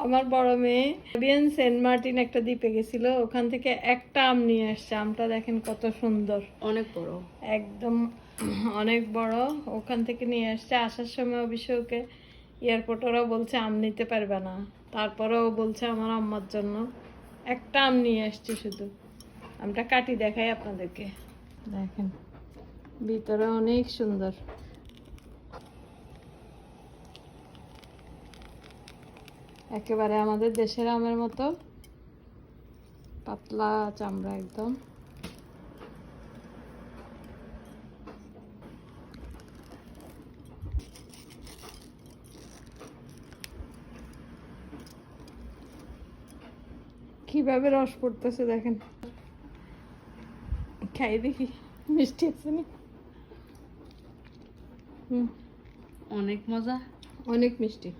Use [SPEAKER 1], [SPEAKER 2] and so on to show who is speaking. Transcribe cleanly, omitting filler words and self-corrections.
[SPEAKER 1] আমার বড় মেয়ে সেন্ট মার্টিন একটা দ্বীপে গেছিল, ওখান থেকে একটা আম নিয়ে আসছে। আমটা দেখেন কত সুন্দর,
[SPEAKER 2] অনেক বড়,
[SPEAKER 1] একদম অনেক বড়। ওখান থেকে নিয়ে আসছে। আসার সময় অবশ্য ওকে এয়ারপোর্ট ওরা বলছে আম নিতে পারবে না, তারপরেও বলছে আমার আম্মার জন্য একটা আম নিয়ে আসছে শুধু। আমটা কাটি দেখাই আপনাদেরকে, দেখেন ভিতরে অনেক সুন্দর। একেবারে আমাদের দেশের আমের মতো পাতলা চামড়া একদম। কিভাবে রস পড়তেছে দেখেন, খাই দেখি মিষ্টি আছে না?
[SPEAKER 2] অনেক মজা,
[SPEAKER 1] অনেক মিষ্টি।